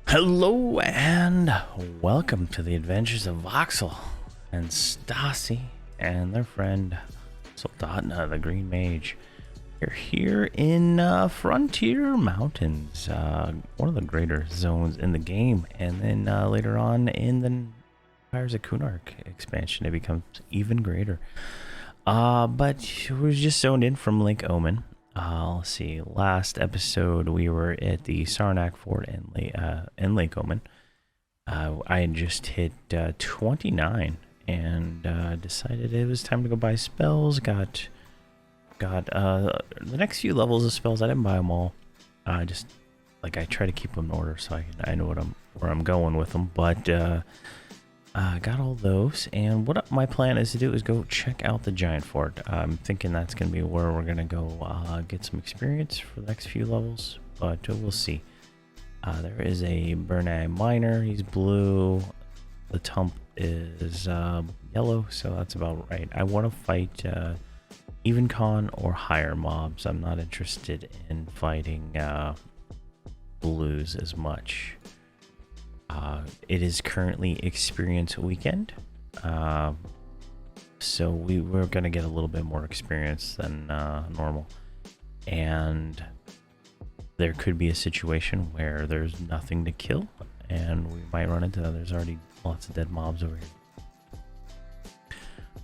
Hello and welcome to the adventures of Voxl and Stassi and their friend Soldatna, the Green Mage. We're here in Frontier Mountains, one of the greater zones in the game, and then later on in the Fires of Kunark expansion, it becomes even greater. But we're just zoned in from Lake Omen. Let's see. Last episode, we were at the Saranac Fort in Lake Omen. I had just hit 29 and decided it was time to go buy spells. Got the next few levels of spells. I didn't buy them all. I try to keep them in order so I know where I'm going with them. But got all those, and what my plan is to do is go check out the giant fort. I'm thinking that's going to be where we're going to go get some experience for the next few levels, but we'll see. There is a Bernay miner. He's blue. The Tump is yellow, so that's about right. I want to fight even con or higher mobs. I'm not interested in fighting blues as much. It is currently experience weekend, so we're going to get a little bit more experience than normal, and there could be a situation where there's nothing to kill, and we might run into there's already lots of dead mobs over here.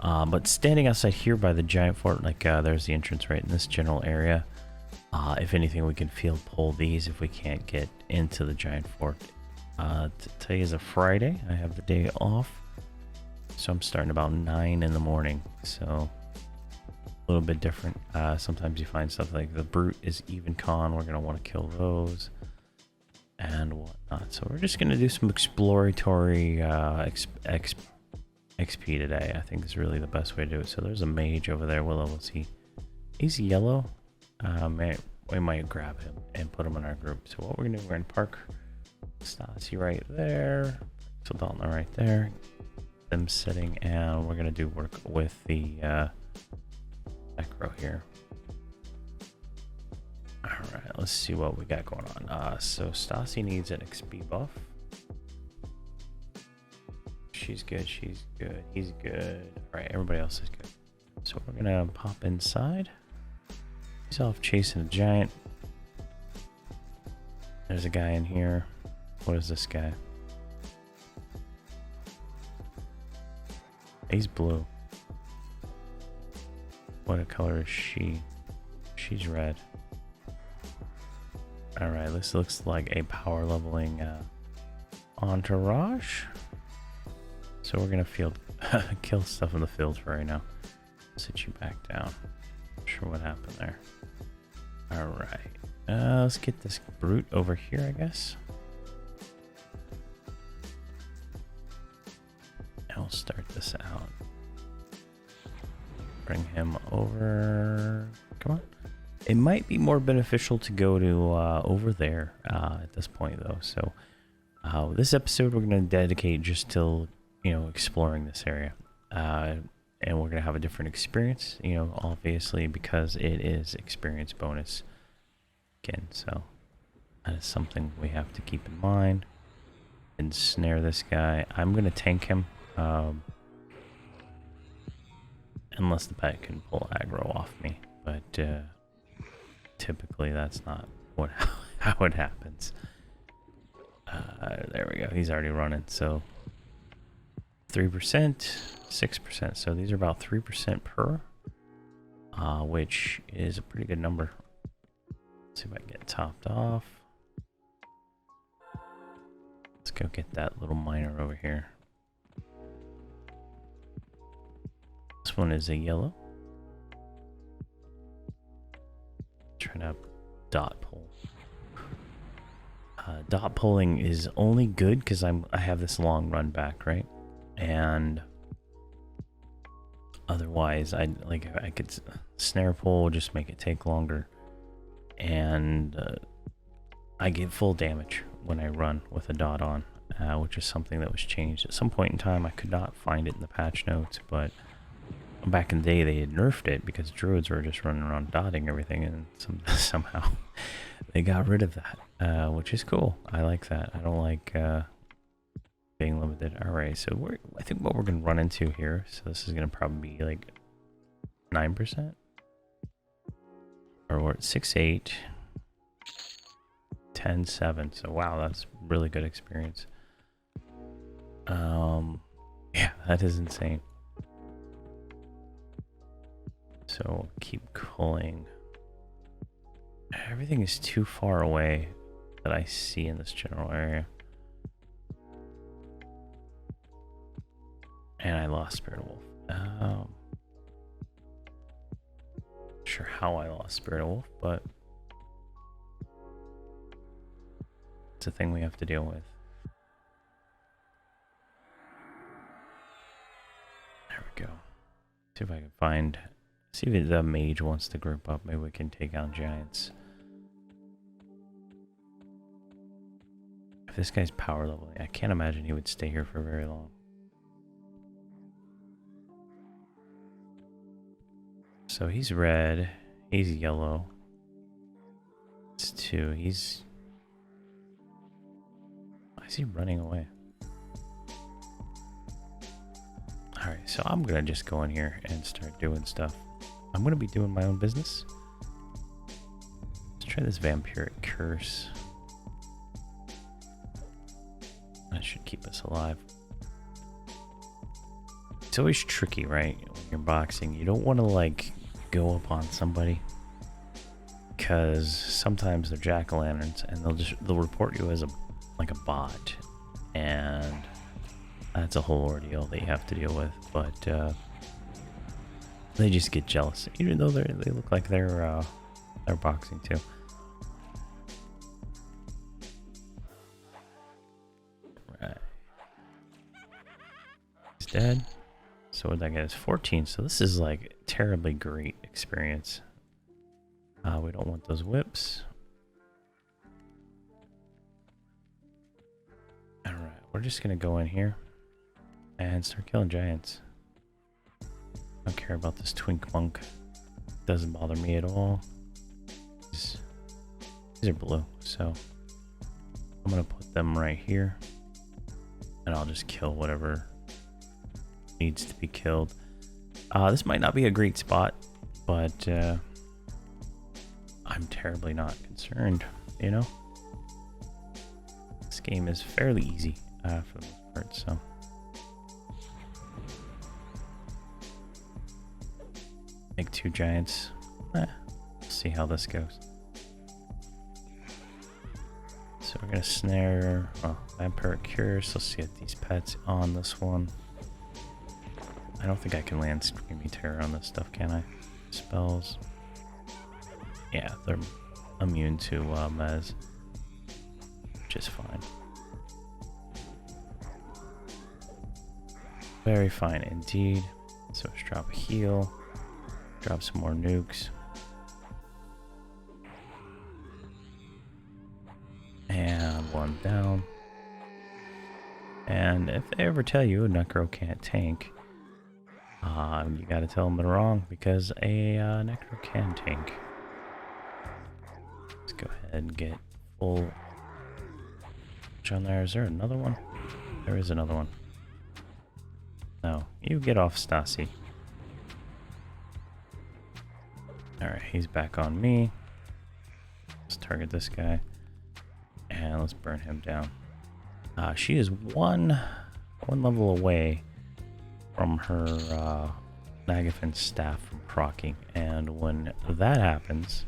But standing outside here by the giant fort, there's the entrance right in this general area. If anything, we can field pull these if we can't get into the giant fort. Today is a Friday. I have the day off, so I'm starting about 9 in the morning, so a little bit different. Sometimes you find stuff like the brute is even con. We're going to want to kill those and whatnot, so we're just going to do some exploratory XP today. I think is really the best way to do it. So there's a mage over there. What level is he? He's yellow. We might grab him and put him in our group. So what we're going to do, we're going to park Stassi right there, Soldatna right there, them sitting, and we're gonna do work with the necro here. All right, let's see what we got going on. So Stassi needs an XP buff. She's good. She's good. He's good. All right, everybody else is good. So we're gonna pop inside. He's off chasing a giant. There's a guy in here. What is this guy? He's blue. What color is she? She's red. Alright, this looks like a power leveling entourage. So we're gonna kill stuff in the field for right now. Sit you back down. Not sure what happened there. Alright. Let's get this brute over here, I guess. I'll start this out. Bring him over. Come on. It might be more beneficial to go to over there at this point, though. So this episode we're going to dedicate just to exploring this area, and we're going to have a different experience. Obviously because it is experience bonus again. So that is something we have to keep in mind. And snare this guy. I'm going to tank him. Unless the pet can pull aggro off me, but typically that's not how it happens. There we go. He's already running. So 3%, 6%. So these are about 3% per, which is a pretty good number. Let's see if I can get topped off. Let's go get that little miner over here. This one is a yellow. Trying to dot pull. Dot pulling is only good because I have this long run back, right? And otherwise, I could snare pull, just make it take longer, and I get full damage when I run with a dot on, which is something that was changed at some point in time. I could not find it in the patch notes, but back in the day they had nerfed it because druids were just running around dotting everything, and somehow they got rid of that, which is cool. I like that. I don't like being limited. All right, so I think what we're gonna run into here. So this is gonna probably be like 9%, or we're at 6.8, 10.7. So wow, that's really good experience. Yeah, that is insane. So keep culling. Everything is too far away that I see in this general area. And I lost Spirit Wolf. Not sure how I lost Spirit Wolf, but it's a thing we have to deal with. There we go. See if I can find... See if the mage wants to group up. Maybe we can take on giants. If this guy's power level, I can't imagine he would stay here for very long. So he's red. He's yellow. It's 2. He's... Why is he running away? Alright, so I'm gonna just go in here and start doing stuff. I'm gonna be doing my own business. Let's try this vampiric curse. That should keep us alive. It's always tricky, right? When you're boxing, you don't want to like go up on somebody because sometimes they're jack-o'-lanterns and they'll report you as a bot, and that's a whole ordeal that you have to deal with. But they just get jealous, even though they look like they're boxing too. Right, he's dead. So what that guy is 14. So this is like terribly great experience. We don't want those whips. All right, we're just gonna go in here and start killing giants. I don't care about this twink monk. Doesn't bother me at all. These are blue, so I'm gonna put them right here, and I'll just kill whatever needs to be killed. This might not be a great spot, but I'm terribly not concerned, you know? This game is fairly easy for the most part, so. Make 2 giants. We'll see how this goes. So we're gonna snare, vampiric curse. Let's get these pets on this one. I don't think I can land Screaming Terror on this stuff, can I? Spells. Yeah, they're immune to mez, which is fine. Very fine indeed. So let's drop a heal, drop some more nukes. And 1 down. And if they ever tell you a necro can't tank, you gotta tell them they're wrong, because a necro can tank. Let's go ahead and get full on there. Is there another one? There is another one. No, you get off, Stassi. Alright, he's back on me. Let's target this guy. And let's burn him down. She is one level away from her Nagafen staff from proccing, and when that happens,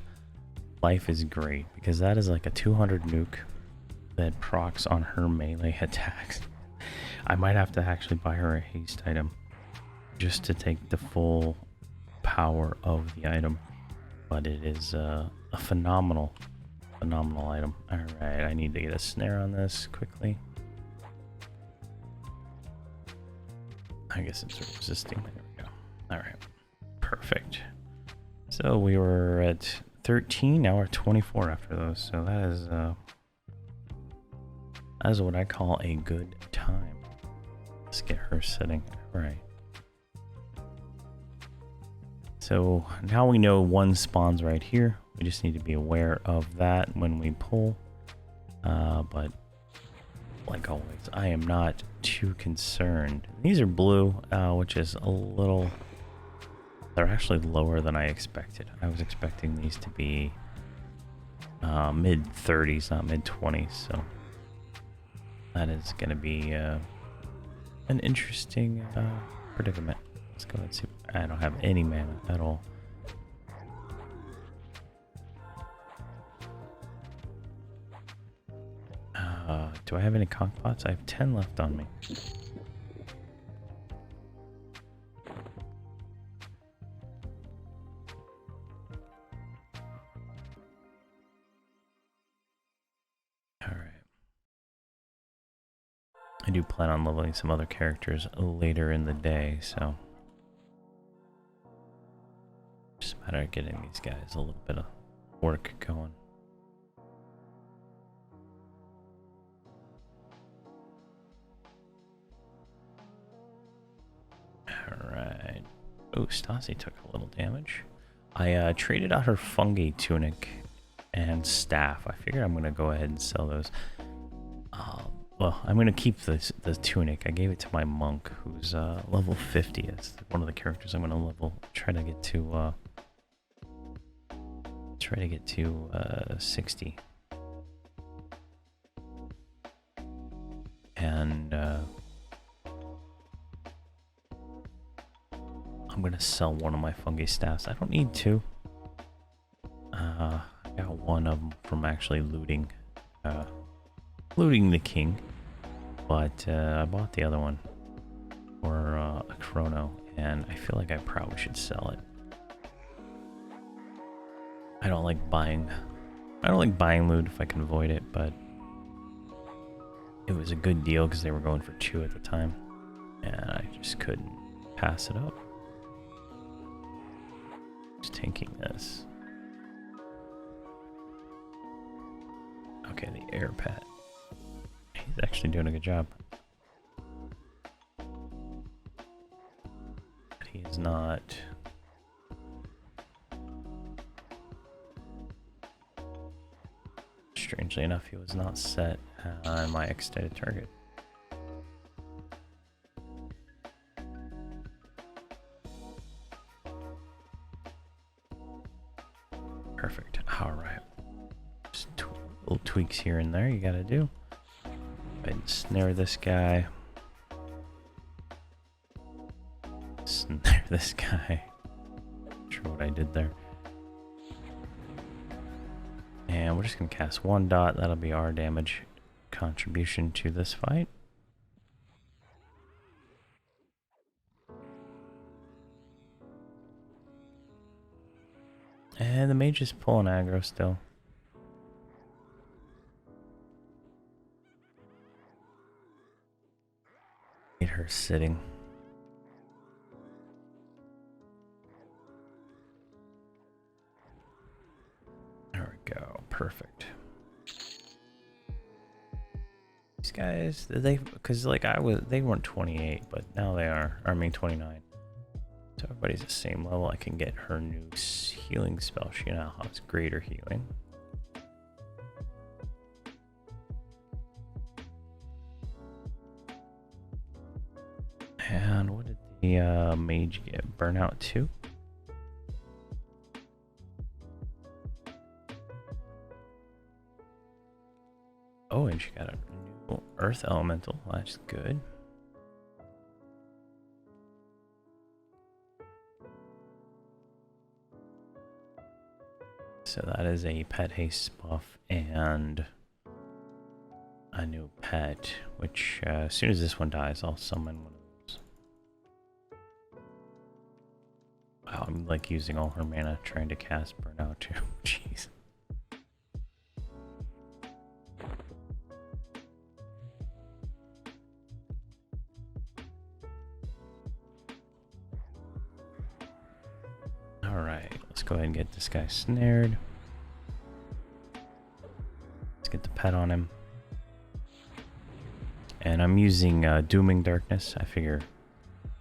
life is great, because that is like a 200 nuke that procs on her melee attacks. I might have to actually buy her a haste item just to take the full power of the item, but it is a phenomenal item. Alright, I need to get a snare on this quickly. I guess it's resisting. There we go. Alright, perfect. So we were at 13, now we're 24 after those, so that is what I call a good time. Let's get her sitting. All right. So now we know one spawns right here. We just need to be aware of that when we pull. But like always, I am not too concerned. These are blue, which is a little... They're actually lower than I expected. I was expecting these to be mid-30s, not mid-20s, so that is going to be an interesting predicament. Let's go and see. I don't have any mana at all. Do I have any conch pots? I have 10 left on me. I do plan on leveling some other characters later in the day, so just a matter of getting these guys a little bit of work going. Alright. Oh, Stassi took a little damage. I traded out her fungi tunic and staff. I figured I'm going to go ahead and sell those. Well, I'm going to keep the tunic. I gave it to my monk, who's level 50. It's one of the characters I'm going to level. Try to get to 60. And I'm going to sell one of my fungi staffs. I don't need two. I got one of them from actually looting the king. But I bought the other one for a chrono, and I feel like I probably should sell it. I don't like buying loot if I can avoid it, but it was a good deal because they were going for 2 at the time, and I just couldn't pass it up. Just taking this. Okay, the air pet. He's actually doing a good job. But he is not. Strangely enough, he was not set on my extended target. Perfect. All right. Just little tweaks here and there you gotta do. Go ahead and snare this guy. Snare this guy. Not sure what I did there. And we're just going to cast 1 dot. That'll be our damage contribution to this fight. And the mage is pulling aggro still. Get her sitting. There we go. Perfect. These guys, because like they weren't 28, but now they are. I mean 29. So everybody's the same level. I can get her new healing spell. She now has greater healing. And what did the mage get? Burnout 2? Oh, and she got a new earth elemental. That's good. So that is a pet haste buff and a new pet, which as soon as this one dies, I'll summon one of those. Wow, I'm like using all her mana trying to cast Burnout too. Jeez. Alright, let's go ahead and get this guy snared. Let's get the pet on him. And I'm using Dooming Darkness. I figure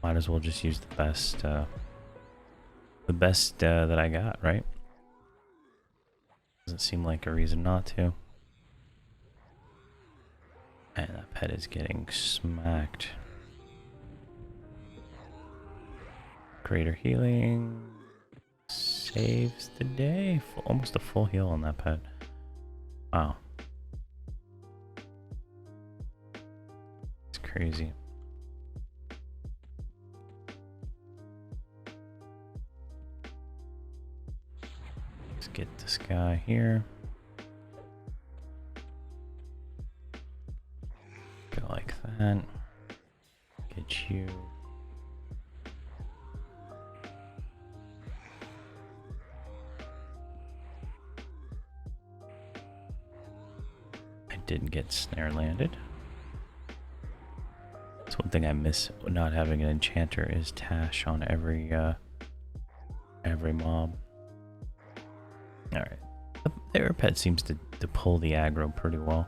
might as well just use the best the best that I got, right? Doesn't seem like a reason not to. And that pet is getting smacked. Greater healing. Saves the day. Almost a full heal on that pet. Wow. It's crazy. Let's get this guy here. Go like that. Get you. I didn't get snare landed. That's one thing I miss not having an enchanter is Tash on every mob. Alright. Their pet seems to pull the aggro pretty well.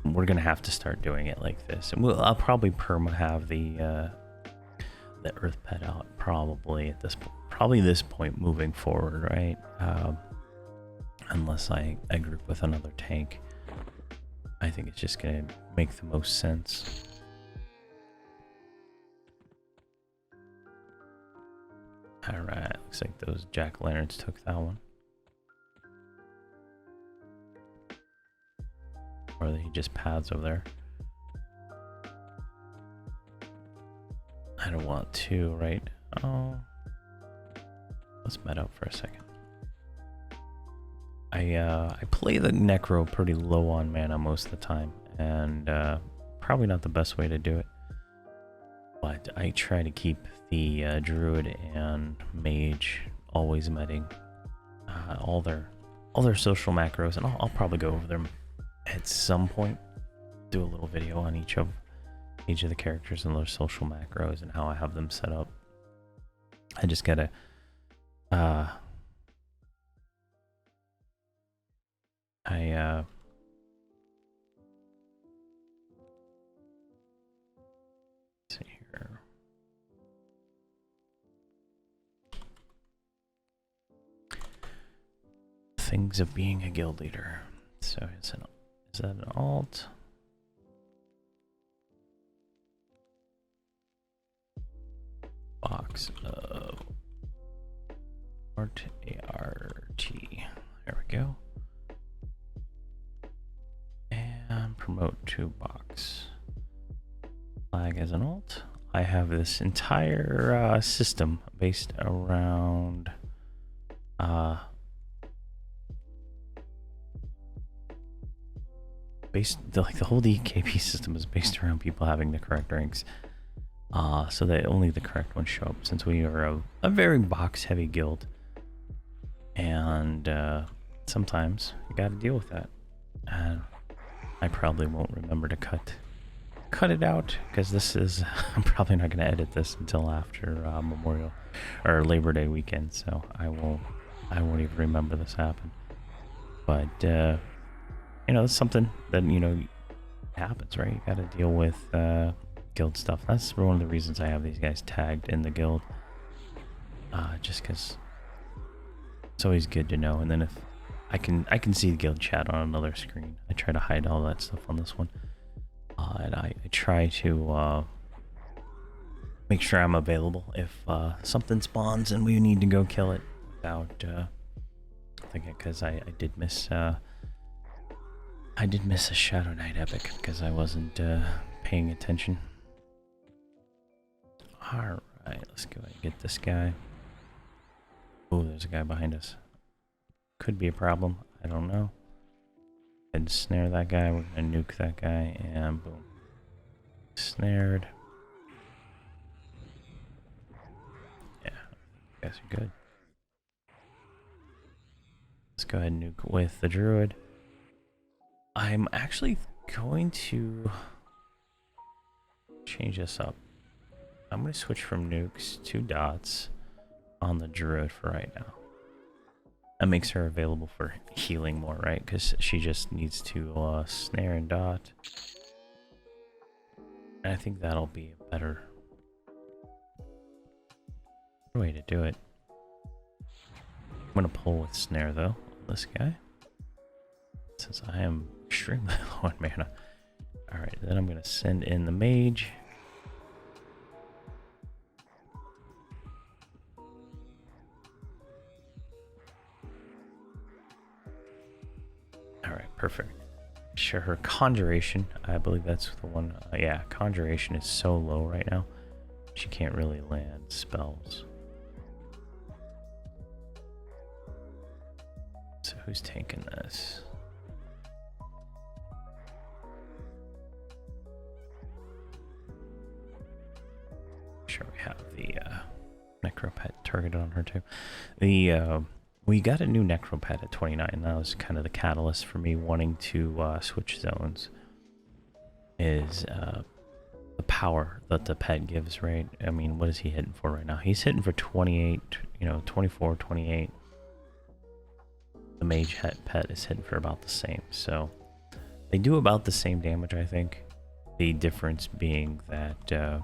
We're gonna have to start doing it like this, and I'll probably perma have the earth pet out probably at this point moving forward, right? Unless I group with another tank, I think it's just gonna make the most sense. All right, looks like those jack-o'-lanterns took that one. Or he just paths over there. I don't want to, right? Oh. Let's met up for a second. I play the Necro pretty low on mana most of the time, and probably not the best way to do it. But I try to keep the druid and mage always metting all their social macros, and I'll probably go over them at some point. Do a little video on each of the characters and their social macros and how I have them set up. I just gotta let's see here. Things of being a guild leader. So is that an alt? Box of art, A-R-T. There we go. And promote to box. Flag as an alt. I have this entire system based around the whole DKP system is based around people having the correct ranks, so that only the correct ones show up, since we are a very box heavy guild, and sometimes you got to deal with that. And I probably won't remember to cut it out, because this is I'm probably not going to edit this until after Memorial or Labor Day weekend, so I won't even remember this happened. But you know, it's something that, you know, happens, right? You got to deal with guild stuff. That's one of the reasons I have these guys tagged in the guild, just because it's always good to know. And then if I can see the guild chat on another screen, I try to hide all that stuff on this one, and I try to make sure I'm available if something spawns and we need to go kill it without thinking, because I did miss a Shadow Knight epic because I wasn't paying attention. Alright, let's go ahead and get this guy. Oh, there's a guy behind us. Could be a problem. I don't know. And snare that guy. We're going to nuke that guy. And boom. Snared. Yeah, you guys are good. Let's go ahead and nuke with the druid. I'm actually going to change this up. I'm going to switch from nukes to dots on the druid for right now. That makes her available for healing more, right? Because she just needs to snare and dot. And I think that'll be a better way to do it. I'm gonna pull with snare though, this guy, since I am extremely low on mana. Alright, then I'm gonna send in the mage. Alright, perfect. Sure, her conjuration, I believe that's the one. Yeah, conjuration is so low right now. She can't really land spells. So who's taking this? Sure, we have the necropet targeted on her too. We got a new necropet at 29. That was kind of the catalyst for me wanting to switch zones. Is the power that the pet gives, right? I mean, what is he hitting for right now? He's hitting for 28, 24, 28. The mage pet is hitting for about the same. So they do about the same damage, I think. The difference being that the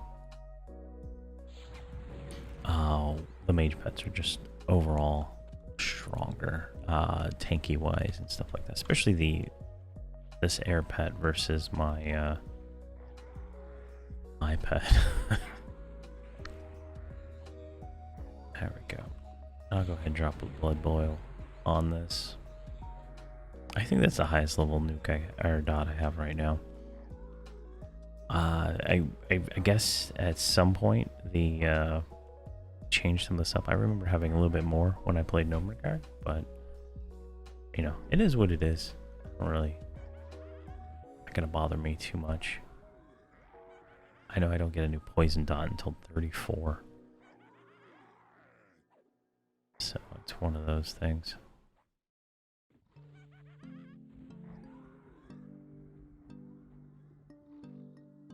mage pets are just overall stronger, tanky wise and stuff like that. Especially this air pet versus my my pet. There we go. I'll go ahead and drop a blood boil on this. I think that's the highest level nuke or dot I have right now. I guess at some point the changed some of this up. I remember having a little bit more when I played No Regard, but it is what it is. Not gonna bother me too much. I know I don't get a new poison dot until 34. So it's one of those things.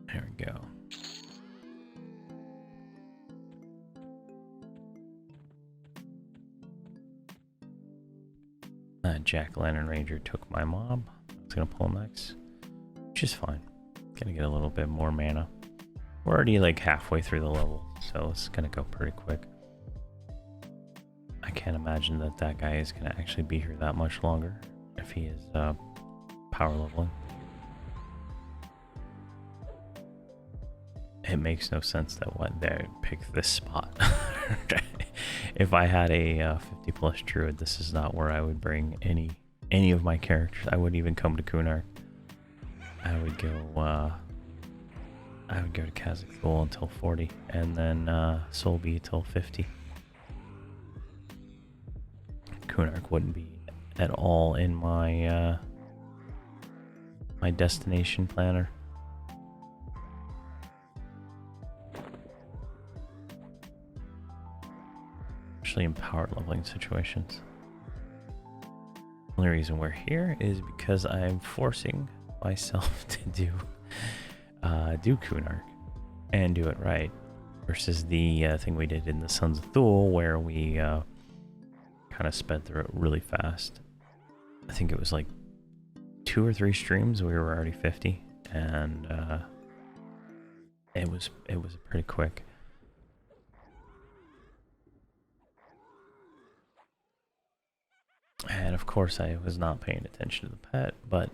There we go. Jack-o'-lantern ranger took my mob. I was gonna pull next, which is fine. Gonna get a little bit more mana. We're already like halfway through the level, so it's gonna go pretty quick. I can't imagine that guy is gonna actually be here that much longer if he is power leveling. It makes no sense that they picked this spot. If I had a 50 plus druid, this is not where I would bring any of my characters. I wouldn't even come to Kunark. I would go to Kazakhstan until 40, and then Solby until 50. Kunark wouldn't be at all in my my destination planner. Especially in power leveling situations. The only reason we're here is because I'm forcing myself to do Kunark and do it right, versus the thing we did in the Sons of Thule where we kind of sped through it really fast. I think it was like 2 or 3 streams we were already 50, and it was pretty quick. And of course I was not paying attention to the pet, but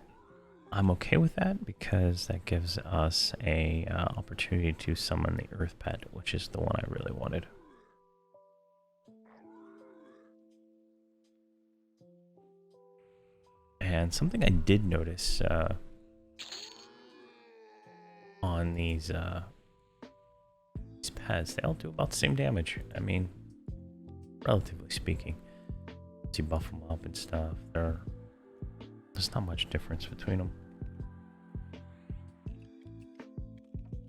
I'm okay with that because that gives us a opportunity to summon the earth pet, which is the one I really wanted. And something I did notice on these pets, they all do about the same damage. I mean, relatively speaking. You buff them up and stuff. There's not much difference between them.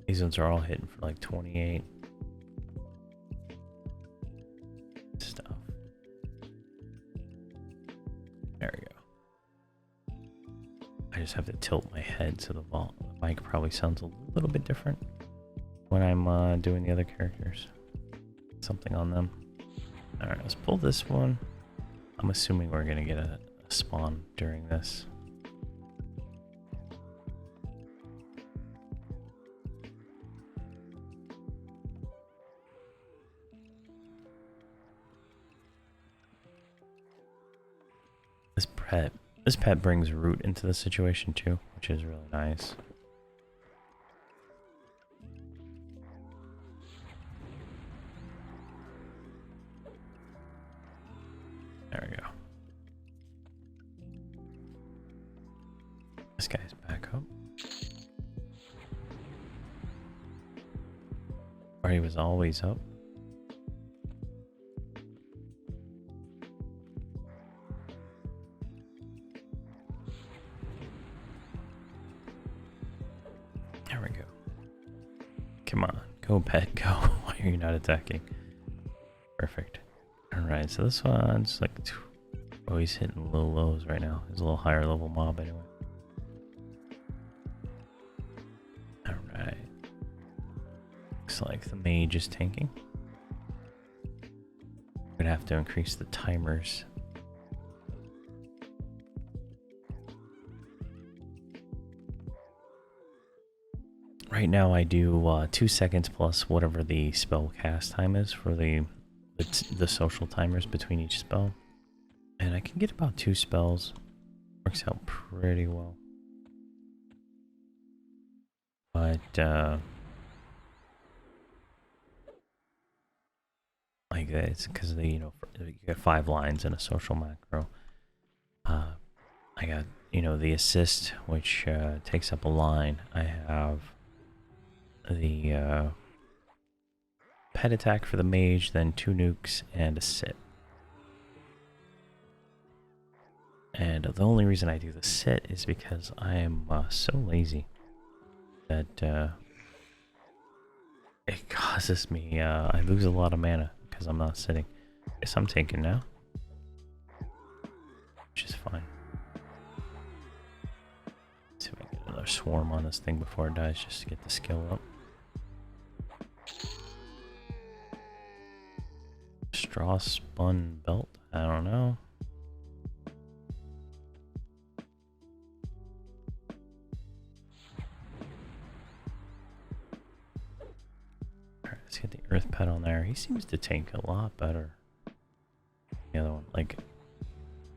These ones are all hitting for like 28 stuff. There we go. I just have to tilt my head so the mic probably sounds a little bit different when I'm doing the other characters. Something on them. All right, let's pull this one. I'm assuming we're gonna get a spawn during this. pet. This pet brings root into the situation too, which is really nice. There we go. This guy's back up. Or he was always up. There we go. Come on, go pet, go. Why are you not attacking? Perfect. Alright, so this one's like... Oh, he's hitting low lows right now. He's a little higher level mob anyway. Alright. Looks like the mage is tanking. We're gonna have to increase the timers. Right now I do 2 seconds plus whatever the spell cast time is for the social timers between each spell. And I can get about 2 spells. Works out pretty well. But like it's because they, you get 5 lines in a social macro. I got, the assist, which takes up a line. I have the pet attack for the mage, then 2 nukes and a sit. And the only reason I do the sit is because I am so lazy that it causes me, I lose a lot of mana because I'm not sitting. Guess I'm taking now, which is fine. Let's see if I can get another swarm on this thing before it dies, just to get the skill up. Straw spun belt, I don't know. Alright, let's get the earth pet on there. He seems to tank a lot better. The other one, like,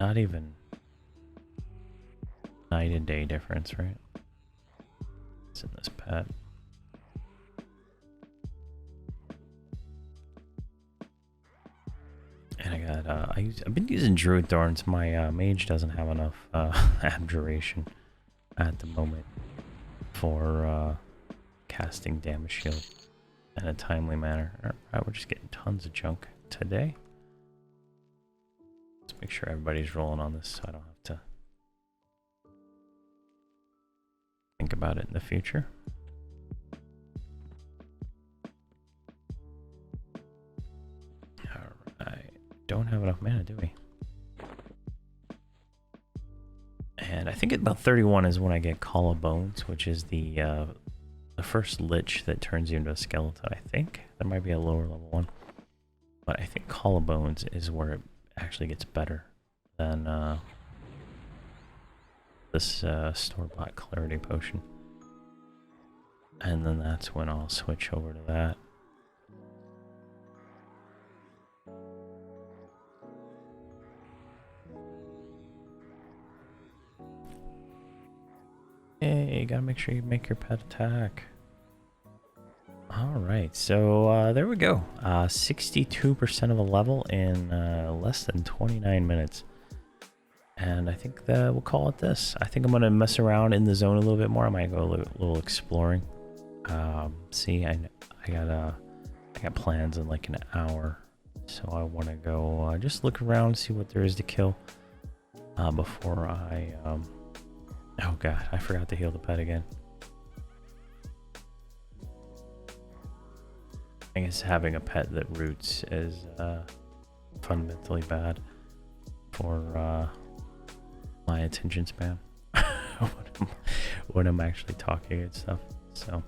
not even night and day difference, right? It's in this pet. And I got, I've been using druid thorns. My mage doesn't have enough abjuration at the moment for casting damage shield in a timely manner. Alright, we're just getting tons of junk today. Let's make sure everybody's rolling on this so I don't have to think about it in the future. Don't have enough mana, do we? And I think at about 31 is when I get Call of Bones, which is the first lich that turns you into a skeleton. I think there might be a lower level one, but I think Call of Bones is where it actually gets better than this store-bought Clarity Potion. And then that's when I'll switch over to that. Hey, you gotta make sure you make your pet attack. Alright, so there we go. 62% of a level in less than 29 minutes. And I think that we'll call it this. I think I'm gonna mess around in the zone a little bit more. I might go a little exploring. See, I got plans in like an hour. So I wanna go just look around, see what there is to kill before I oh god, I forgot to heal the pet again. I guess having a pet that roots is fundamentally bad for my attention span when I'm actually talking and stuff. So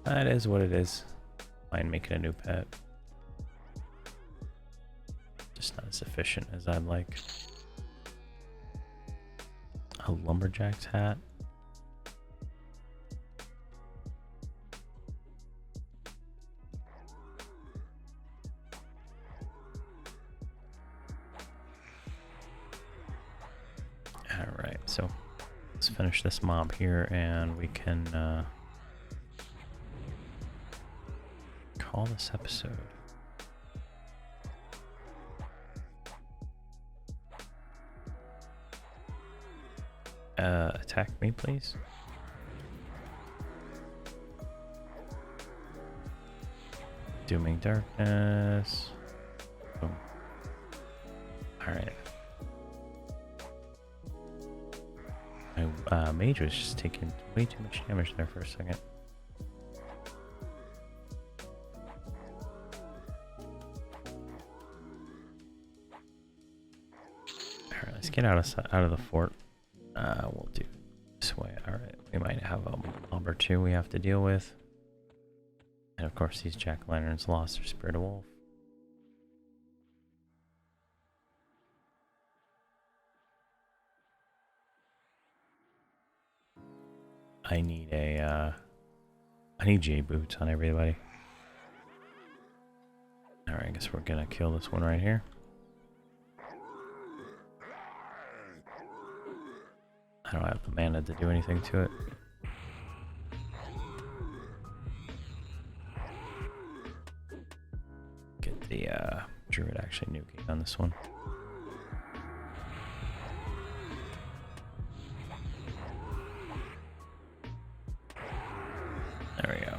that is what it is. Fine making a new pet. Just not as efficient as I'd like. A lumberjack's hat. so let's finish this mob here, and we can call this episode. Attack me, please. Dooming darkness. Boom. Alright. My mage was just taking way too much damage there for a second. Alright, let's get out of the fort. We'll do this way. Alright, we might have a mob or two we have to deal with. And of course these jack-o'-lanterns lost their spirit of wolf. I need J boots on everybody. Alright, I guess we're gonna kill this one right here. I don't have the mana to do anything to it. Get the druid actually nuking on this one. There we go.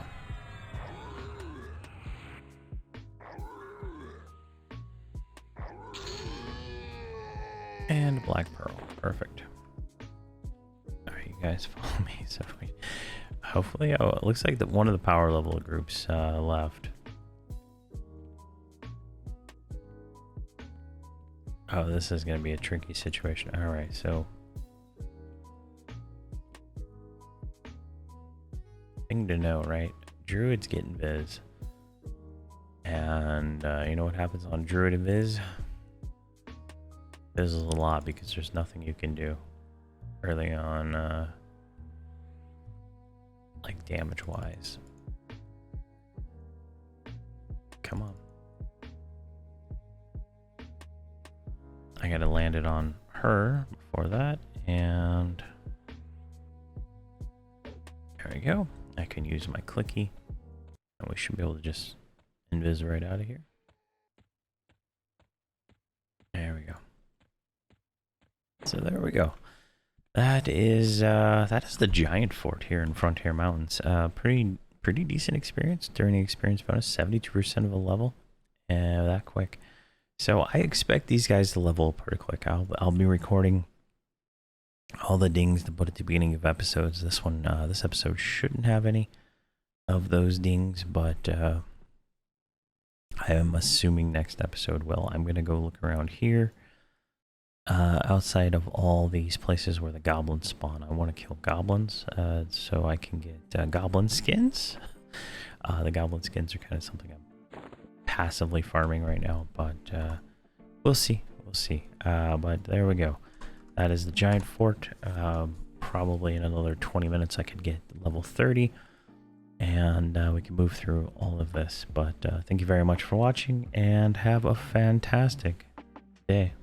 And black pearl. Perfect. Alright, you guys follow me. So hopefully, oh, it looks like that one of the power level groups left. Oh, this is going to be a tricky situation. Alright, so thing to know, right? Druids get invis. And you know what happens on druid invis? This is a lot because there's nothing you can do early on, like damage wise. Come on. I gotta land it on her before that, and there we go. I can use my clicky, and we should be able to just invis right out of here. There we go. So there we go. That is the giant fort here in Frontier Mountains. Pretty decent experience during the experience bonus. 72% of a level, that quick. So I expect these guys to level up pretty quick. I'll be recording all the dings to put at the beginning of episodes. This episode shouldn't have any of those dings, but I am assuming next episode will. I'm gonna go look around here. Outside of all these places where the goblins spawn, I want to kill goblins so I can get goblin skins. The goblin skins are kind of something I'm passively farming right now, but we'll see. But there we go. That is the giant fort. Probably in another 20 minutes I could get level 30, and we can move through all of this. But thank you very much for watching, and have a fantastic day.